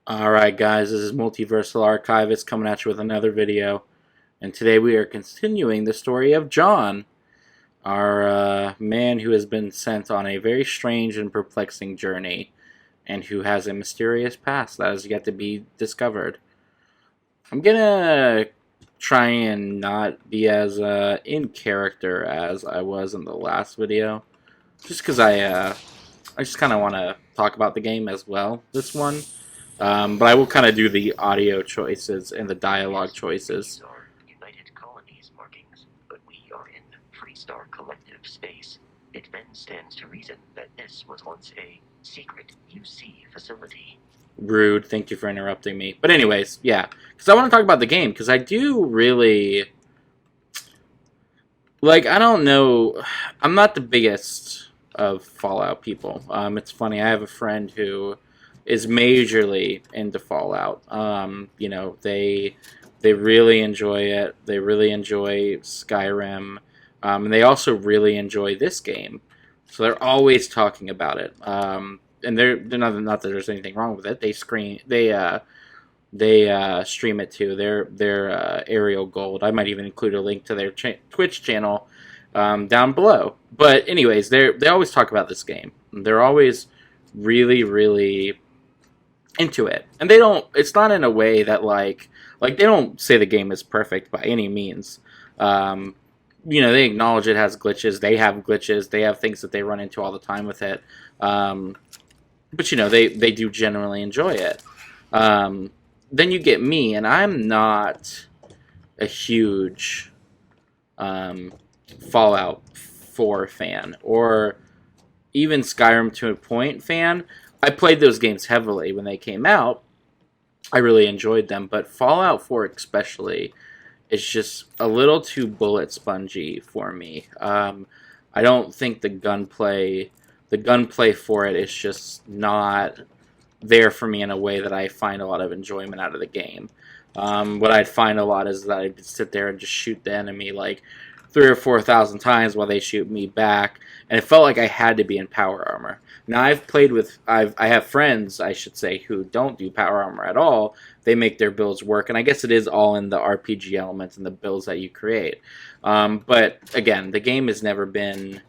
Alright guys, this is Multiversal Archivist coming at you with another video. And today we are continuing the story of John, our man who has been sent on a very strange and perplexing journey, and who has a mysterious past that has yet to be discovered. I'm gonna try and not be as in character as I was in the last video, just because I just kind of want to talk about the game as well, this one. But I will kind of do the audio choices and the dialogue choices. These are United Colonies markings, but we are in Freestar Collective space. It then stands to reason that this was once a secret UC facility. Rude, thank you for interrupting me. But anyways, yeah, because I want to talk about the game, because I do really... Like, I don't know, I'm not the biggest of Fallout people. It's funny, I have a friend who is majorly into Fallout. You know, they really enjoy it. They really enjoy Skyrim, and they also really enjoy this game. So they're always talking about it. And they're not that there's anything wrong with it. They stream it too. They're Ariel Gold. I might even include a link to their Twitch channel down below. But anyways, they always talk about this game. They're always really into it, and they don't. It's not in a way that like they don't say the game is perfect by any means. You know, they acknowledge it has glitches. They have glitches. They have things that they run into all the time with it. But you know, they do generally enjoy it. Then you get me, and I'm not a huge Fallout 4 fan, or even Skyrim to a point fan. I played those games heavily when they came out. I really enjoyed them, but Fallout 4 especially is just a little too bullet spongy for me. I don't think the gunplay for it is just not there for me in a way that I find a lot of enjoyment out of the game. What I'd find a lot is that I'd sit there and just shoot the enemy like 3,000 or 4,000 times while they shoot me back, and it felt like I had to be in power armor. Now I've played with, I have friends, I should say, who don't do power armor at all. They make their builds work, and I guess it is all in the RPG elements and the builds that you create. But again, the game has never been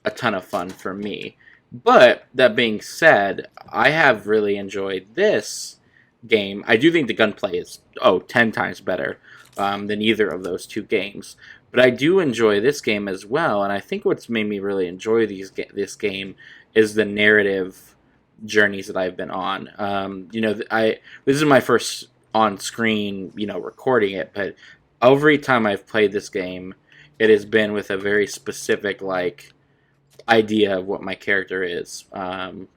a ton of fun for me. But that being said, I have really enjoyed this game. I do think the gunplay is 10 times better than either of those two games. But I do enjoy this game as well, and I think what's made me really enjoy this game is the narrative journeys that I've been on. You know, this is my first on-screen, you know, recording it, but every time I've played this game, it has been with a very specific, like, idea of what my character is. I'm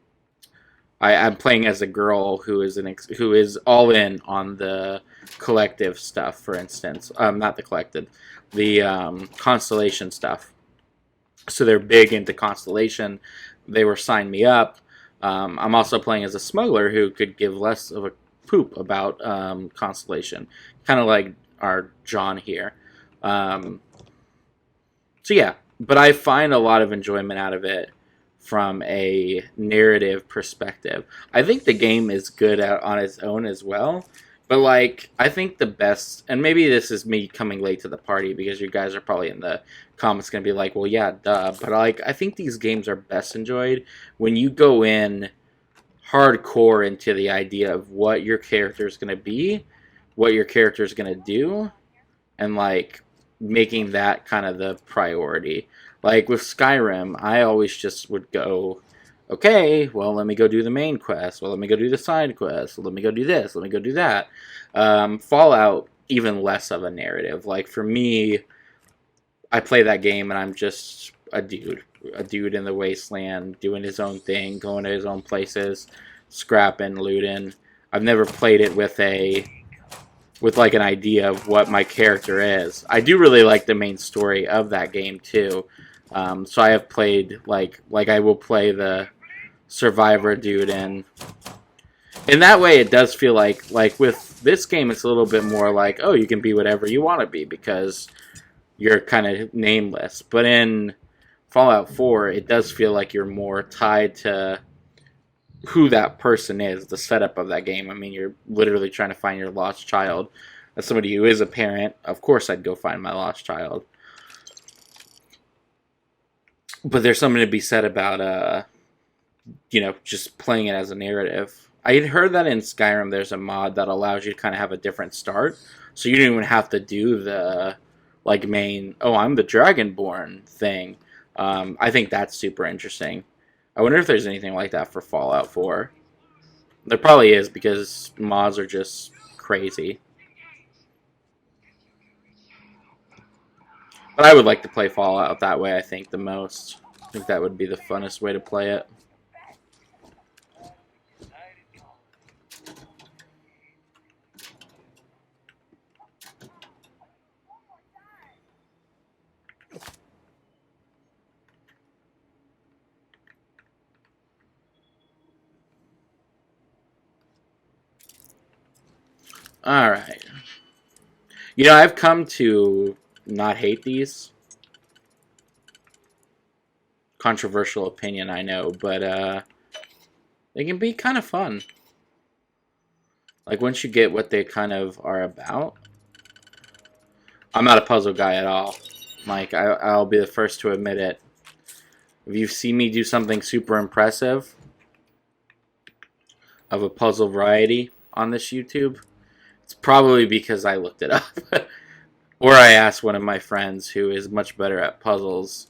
playing as a girl who is all in on the collective stuff, for instance. Not the collective, the Constellation stuff. So they're big into Constellation. They were signing me up. I'm also playing as a smuggler who could give less of a poop about Constellation, kind of like our John here. So yeah, but I find a lot of enjoyment out of it from a narrative perspective. I think the game is good on its own as well, but like, I think the best, and maybe this is me coming late to the party because you guys are probably in the comments going to be like, well, yeah, duh, but like, I think these games are best enjoyed when you go in hardcore into the idea of what your character is going to be, what your character is going to do, and like making that kind of the priority. Like with Skyrim, I always just would go, okay, well, let me go do the main quest. Well, let me go do the side quest. Well, let me go do this. Let me go do that. Fallout, even less of a narrative. Like for me, I play that game and I'm just a dude in the wasteland, doing his own thing, going to his own places, scrapping, looting. I've never played it with like an idea of what my character is. I do really like the main story of that game too. So I have played like I will play the survivor dude, and in that way it does feel like with this game it's a little bit more like, oh, you can be whatever you want to be because you're kind of nameless. But in Fallout 4 it does feel like you're more tied to who that person is, the setup of that game. I mean, you're literally trying to find your lost child. As somebody who is a parent, of course I'd go find my lost child. But there's something to be said about, just playing it as a narrative. I had heard that in Skyrim there's a mod that allows you to kind of have a different start. So you don't even have to do the, like, main, oh, I'm the Dragonborn thing. I think that's super interesting. I wonder if there's anything like that for Fallout 4. There probably is, because mods are just crazy. But I would like to play Fallout that way, I think, the most. I think that would be the funnest way to play it. Alright. I've come to not hate these. Controversial opinion, I know, but they can be kind of fun. Like, once you get what they kind of are about. I'm not a puzzle guy at all. Like, I'll be the first to admit it. If you see me do something super impressive of a puzzle variety on this YouTube, it's probably because I looked it up. Or I asked one of my friends who is much better at puzzles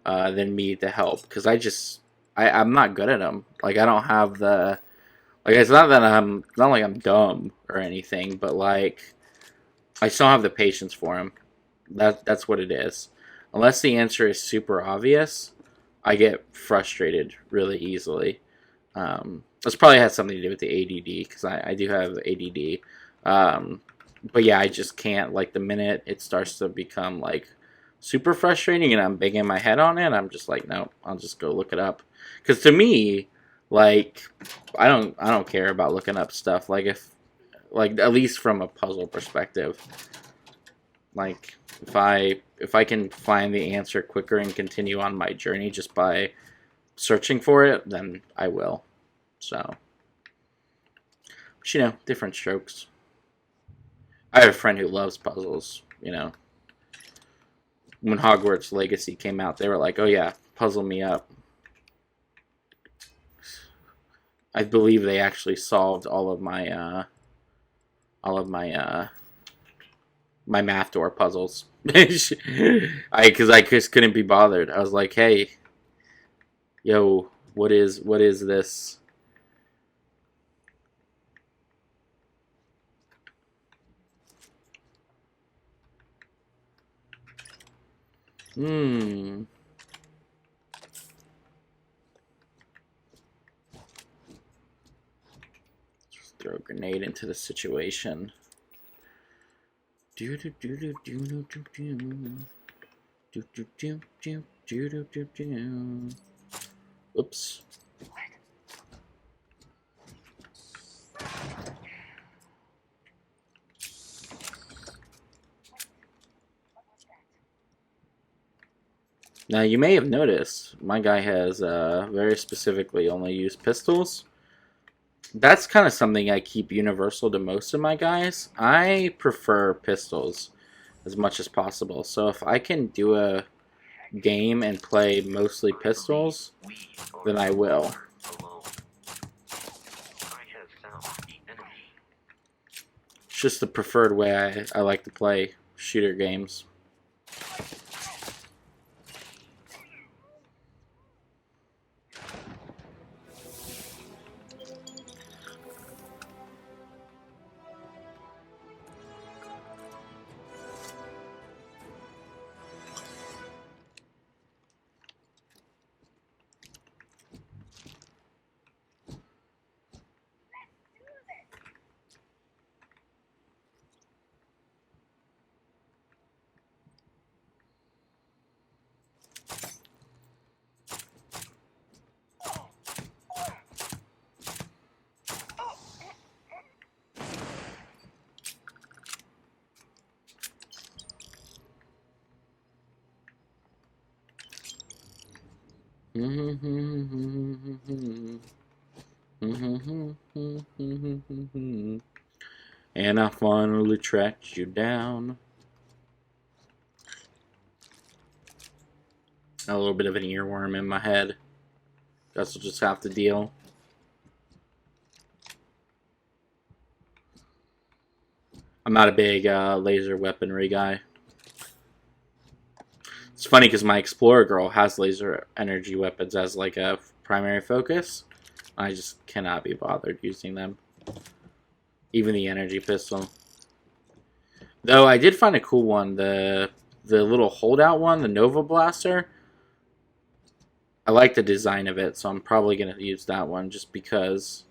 than me to help. Because I'm not good at them. Like, I don't have the... Like, it's not that not like I'm dumb or anything, but, like, I just don't have the patience for them. That's what it is. Unless the answer is super obvious, I get frustrated really easily. This probably has something to do with the ADD, because I do have ADD. But yeah, I just can't, like, the minute it starts to become, like, super frustrating and I'm banging my head on it, I'm just like, no, I'll just go look it up. Because to me, like, I don't care about looking up stuff. Like, at least from a puzzle perspective. Like, if I can find the answer quicker and continue on my journey just by searching for it, then I will. So, but, different strokes. I have a friend who loves puzzles. When Hogwarts Legacy came out, they were like, "Oh yeah, puzzle me up." I believe they actually solved all of my my math door puzzles. Because I just couldn't be bothered. I was like, "Hey, yo, what is this?" Hmm. Just throw a grenade into the situation. Do do do do do do do do. Do do do do do do do do. Oops. Now, you may have noticed, my guy has very specifically only used pistols. That's kind of something I keep universal to most of my guys. I prefer pistols as much as possible. So if I can do a game and play mostly pistols, then I will. It's just the preferred way I like to play shooter games. And I finally tracked you down. A little bit of an earworm in my head. Guess we'll just have to deal. I'm not a big laser weaponry guy. It's funny because my Explorer girl has laser energy weapons as like a primary focus. I just cannot be bothered using them. Even the energy pistol. Though I did find a cool one, the little holdout one, the Nova Blaster. I like the design of it, so I'm probably going to use that one just because.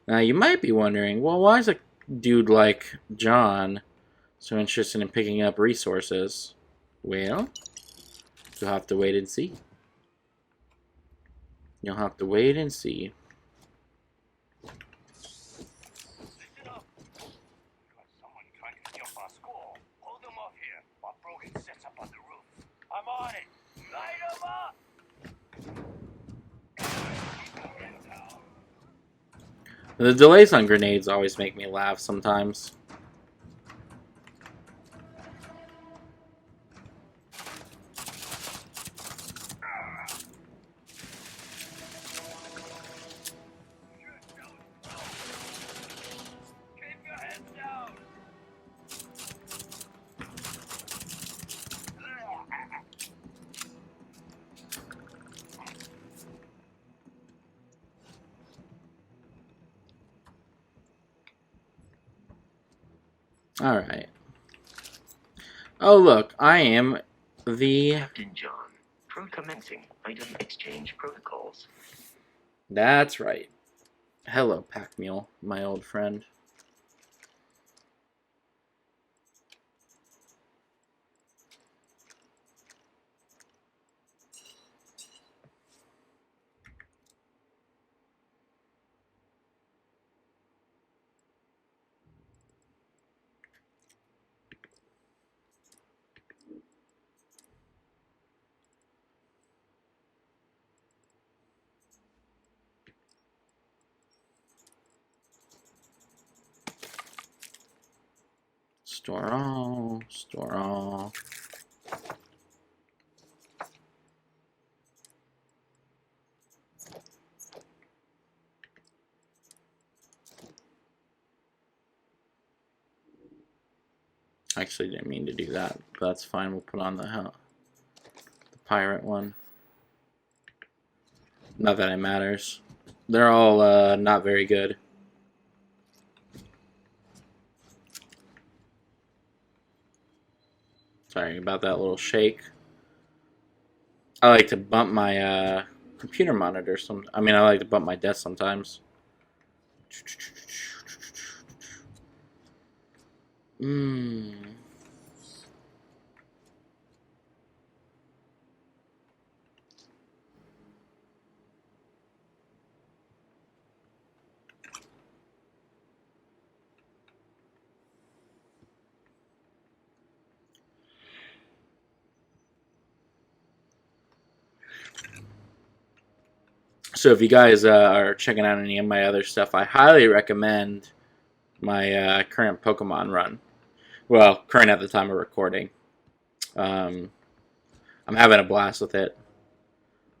Now you might be wondering, well, why is a dude like John so interested in picking up resources? Well, you'll have to wait and see. You'll have to wait and see. Listen up. Got someone trying to jump our school. Hold them off here while Brogan sets up on the roof. I'm on it. Light them up. The delays on grenades always make me laugh sometimes. Keep your heads down. Alright. Oh, look, I am the... Captain John. Commencing item exchange protocols. That's right. Hello, Pack Mule, my old friend. Store all, store all. Actually, didn't mean to do that, but that's fine. We'll put on the pirate one. Not that it matters. They're all not very good. Sorry about that little shake. I like to bump my computer monitor. I like to bump my desk sometimes. So if you guys are checking out any of my other stuff, I highly recommend my current Pokemon run. Well, current at the time of recording. I'm having a blast with it.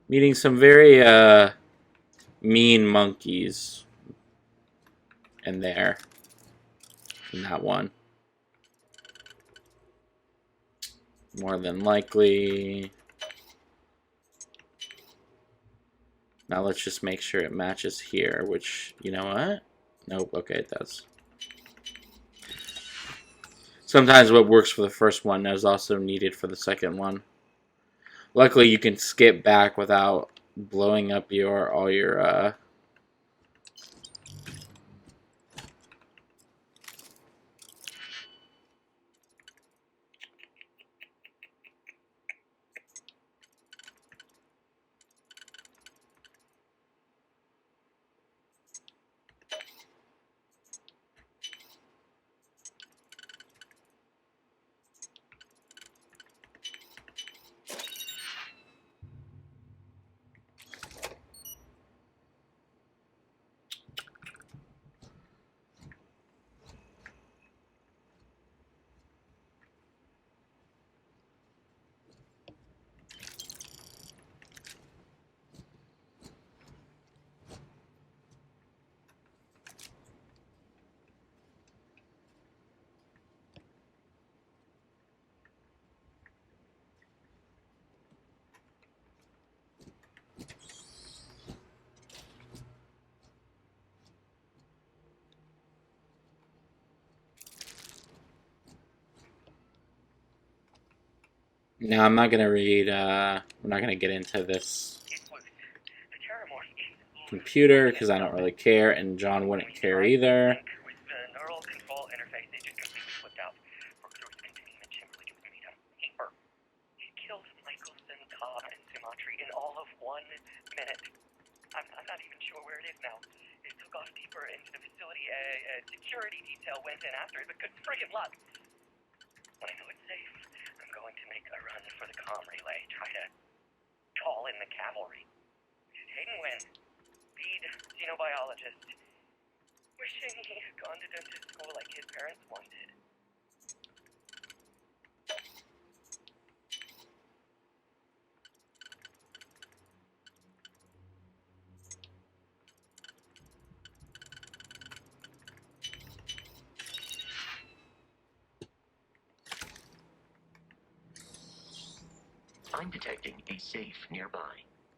Meeting some very mean monkeys in there. In that one. More than likely. Now let's just make sure it matches here, which, you know what? Nope, okay, it does. Sometimes what works for the first one is also needed for the second one. Luckily, you can skip back without blowing up all your No, I'm not gonna read. I'm not gonna get into this It was the Terramorph computer because I don't really care, and John wouldn't care either. With the neural control interface, it just completely flipped out. Broke through its containment chamber like it was made out of paper. It killed Michelson, Cobb, and Sumatri in all of 1 minute. I'm not even sure where it is now. It took off deeper into the facility. A security detail went in after it, but good friggin' luck. When I know it's safe, I'm going to make a run for the comm relay. Try to call in the cavalry. Hayden Wynn, lead xenobiologist. Wishing he had gone to dental school like his parents wanted. I'm detecting a safe nearby.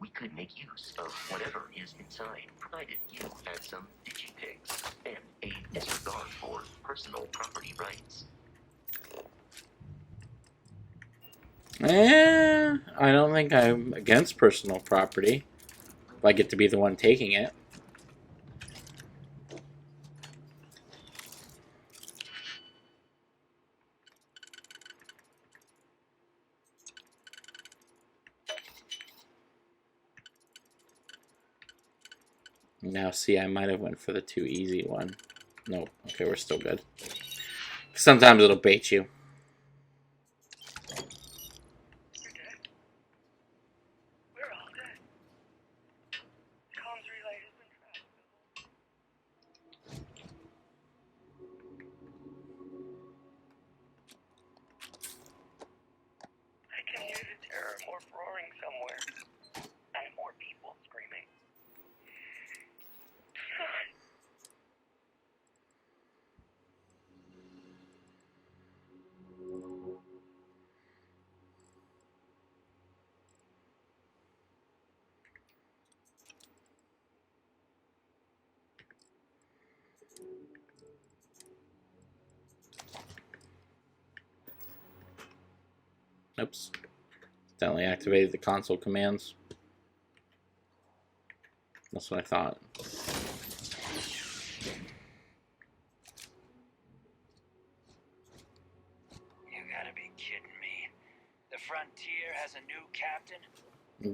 We could make use of whatever is inside, provided you had some digipigs and a disregard for personal property rights. I don't think I'm against personal property. If I get to be the one taking it. Now, see, I might have went for the too easy one. Nope. Okay, we're still good. Sometimes it'll bait you. You're dead. We're all dead. Comms relay has been trapped. I can hear the Terramorph roaring somewhere. And more people screaming. Oops. Accidentally activated the console commands. That's what I thought. You gotta be kidding me. The Frontier has a new captain?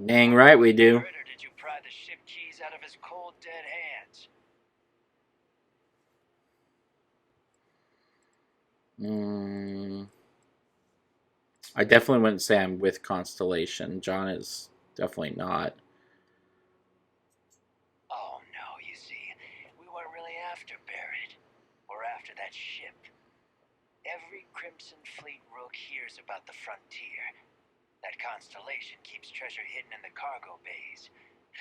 Dang right we do. Or did you pry the ship keys out of his cold, dead hands? I definitely wouldn't say I'm with Constellation. John is definitely not. Oh no, you see, we weren't really after Barrett. We're after that ship. Every Crimson Fleet rook hears about the Frontier. That Constellation keeps treasure hidden in the cargo bays.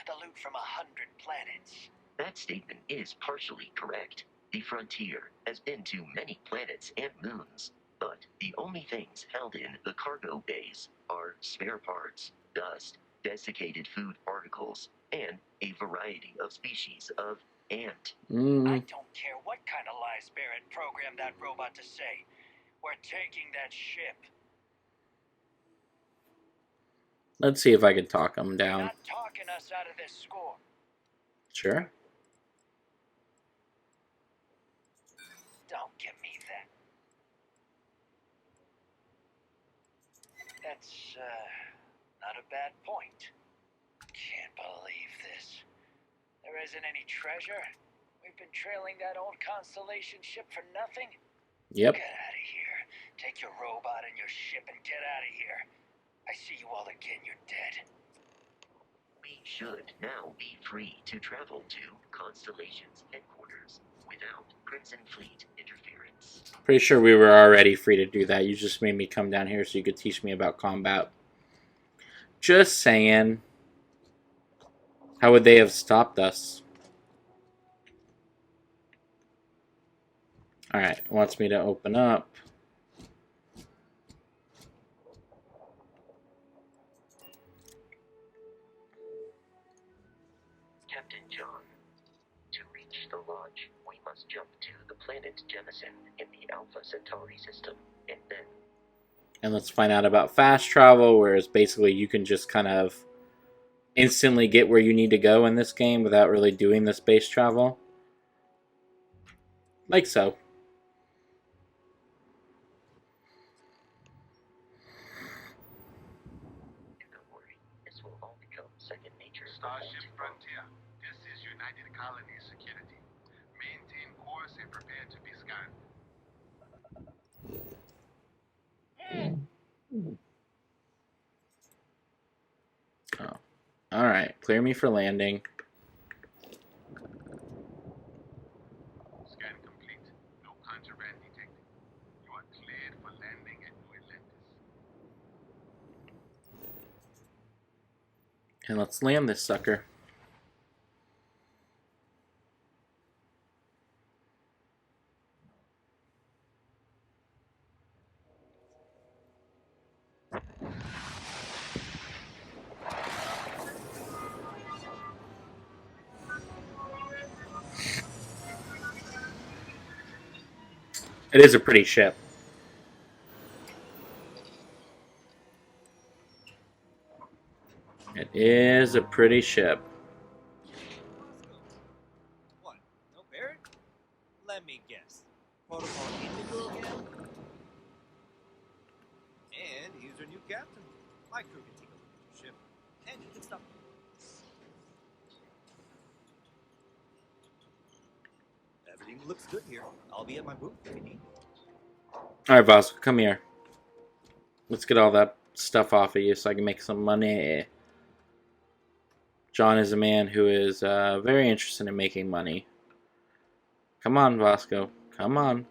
The loot from 100 planets. That statement is partially correct. The Frontier has been to many planets and moons, but the only things held in the cargo bays are spare parts, dust, desiccated food particles, and a variety of species of ant. I don't care what kind of lies Barrett programmed that robot to say. We're taking that ship. Let's see if I can talk him down. Not talking us out of this score. Sure. Don't give me that. That's, not a bad point. Can't believe this. There isn't any treasure. We've been trailing that old Constellation ship for nothing. Yep. Get out of here. Take your robot and your ship and get out of here. I see you all again, you're dead. We should now be free to travel to Constellation's headquarters without Crimson Fleet interference. Pretty sure we were already free to do that. You just made me come down here so you could teach me about combat. Just saying. How would they have stopped us? Alright, wants me to open up. Captain John, to reach the lodge, we must jump to the planet Jemison in the Alpha Centauri system, and then... And let's find out about fast travel, whereas basically you can just kind of instantly get where you need to go in this game without really doing the space travel. Like so. Don't worry, this will all become second nature. Starship Frontier, this is United Colonies Security. Maintain course and prepare to be scanned. Oh. Alright, clear me for landing. Scan complete. No contraband detected. You are cleared for landing at New Atlantis. And let's land this sucker. It is a pretty ship. It is a pretty ship. What? No Barrett? Let me guess. Protocol Indigo again? And he's our new captain. My crew can take a look at your ship. And you can stop. Everything looks good here. I'll be at my booth if you need. Alright, Vasco, come here. Let's get all that stuff off of you so I can make some money. John is a man who is very interested in making money. Come on, Vasco. Come on.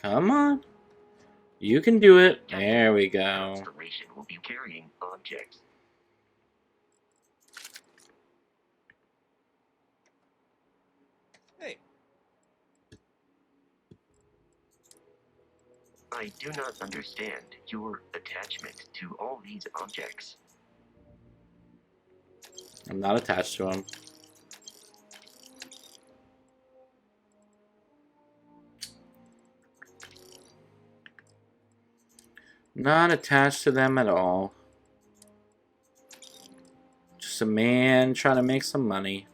Come on. You can do it. There we go. Constellation will be carrying objects. Hey, I do not understand your attachment to all these objects. I'm not attached to him. Not attached to them at all. Just a man trying to make some money.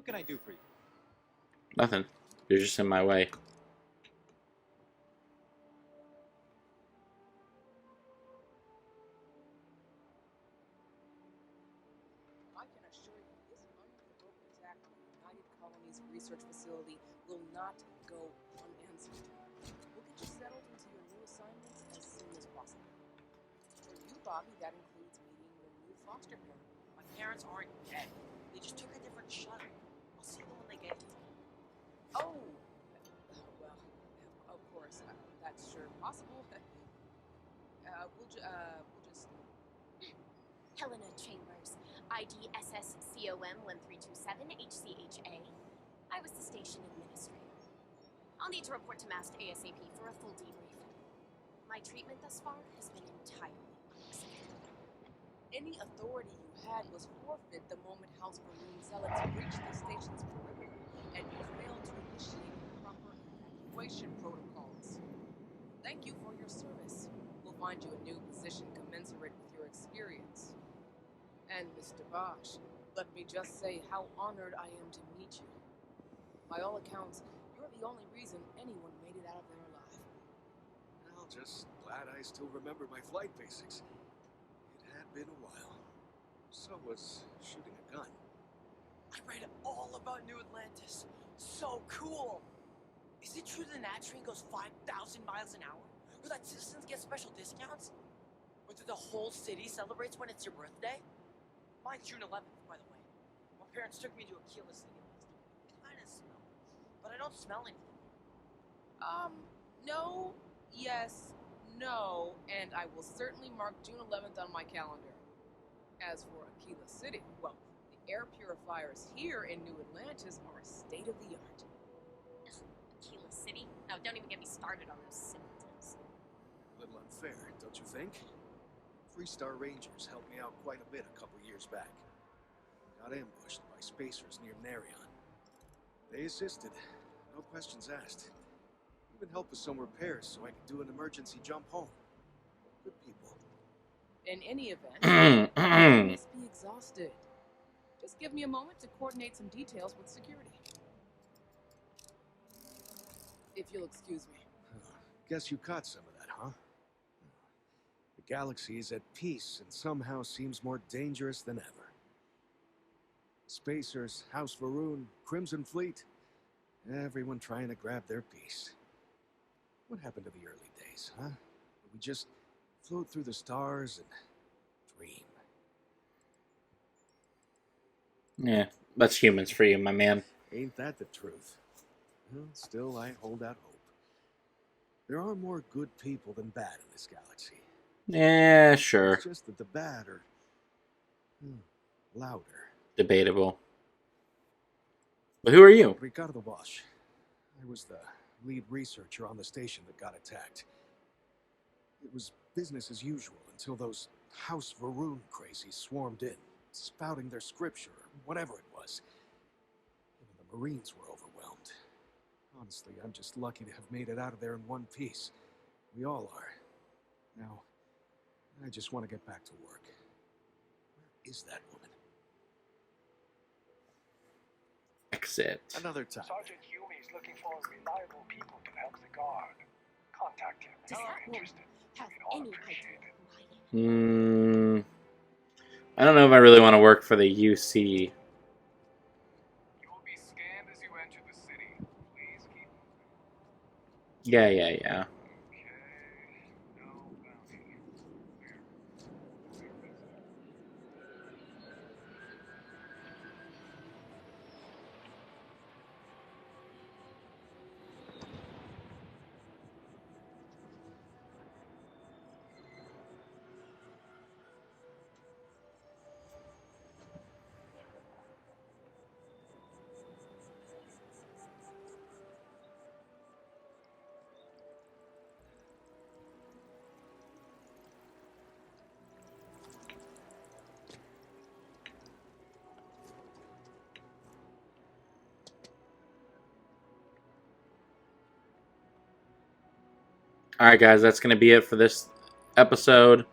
what can I do for you? Nothing. You're just in my way. I can assure you this unprovoked attack on the United Colonies Research Facility will not go unanswered. We'll get you settled into your new assignments as soon as possible. For you, Bobby, that includes meeting your new foster parent. My parents aren't dead. They just took a different shuttle. I'll see them when they get here. Oh, well, of course, that's sure possible. We'll just. Helena Chambers, ID SSCOM 1327 HCHA. I was the station administrator. I'll need to report to Mast ASAP for a full debrief. My treatment thus far has been entirely unacceptable. Any authority you had was forfeit the moment House Marine zealots breached the station's perimeter, and you failed to initiate proper evacuation protocols. Thank you for your service. We'll find you a new position commensurate with your experience. And Mr. Bosch, let me just say how honored I am to meet you. By all accounts, you're the only reason anyone made it out of there alive. Well, just glad I still remember my flight basics. It had been a while. So was shooting a gun. I read all about New Atlantis. So cool. Is it true the Nat train goes 5,000 miles an hour? Or that citizens get special discounts? Or that the whole city celebrates when it's your birthday? Mine's June 11th, by the way. My parents took me to Aquila City last year. It kinda smelled. But I don't smell anything. No, yes, no, and I will certainly mark June 11th on my calendar. As for Aquila City, well, the air purifiers here in New Atlantis are state of the art. Aquila City? No, don't even get me started. started on those simpletons. A little unfair, don't you think? 3-star Rangers helped me out quite a bit a couple years back. Got ambushed by spacers near Narion. They assisted, no questions asked. Even helped with some repairs so I could do an emergency jump home. Good people. In any event, you must be exhausted. Just give me a moment to coordinate some details with security. If you'll excuse me. Guess you caught some of that, huh? The galaxy is at peace and somehow seems more dangerous than ever. Spacers, House Varun, Crimson Fleet, everyone trying to grab their piece. What happened to the early days, huh? We just float through the stars and dream. Yeah, that's humans for you, my man. Ain't that the truth? Well, still, I hold out hope. There are more good people than bad in this galaxy. Yeah, sure. It's just that the bad are louder. Debatable. But who are you? Ricardo Bosch. I was the lead researcher on the station that got attacked. It was business as usual until those House Varun crazies swarmed in, spouting their scripture, or whatever it was. Even the Marines were overwhelmed. Honestly, I'm just lucky to have made it out of there in one piece. We all are. Now, I just want to get back to work. Where is that woman? Exit. Another time. Sergeant Yumi is looking for reliable people to help the guard. Contact him if Does you're that woman interested. have We'd all any appreciate idea it. who I am? I don't know if I really want to work for the UC. You will be scanned as you enter the city. Please keep moving. Yeah. Okay. No bounty. Alright, guys, that's going to be it for this episode.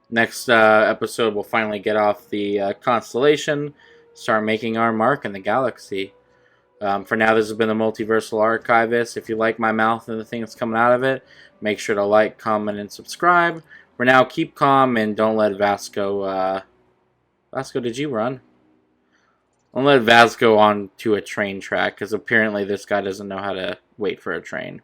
Next episode, we'll finally get off the Constellation, start making our mark in the galaxy. For now, this has been the Multiversal Archivist. If you like my mouth and the things coming out of it, make sure to like, comment, and subscribe. For now, keep calm and don't let Vasco... Vasco, did you run? Don't let Vasco onto a train track, because apparently this guy doesn't know how to wait for a train.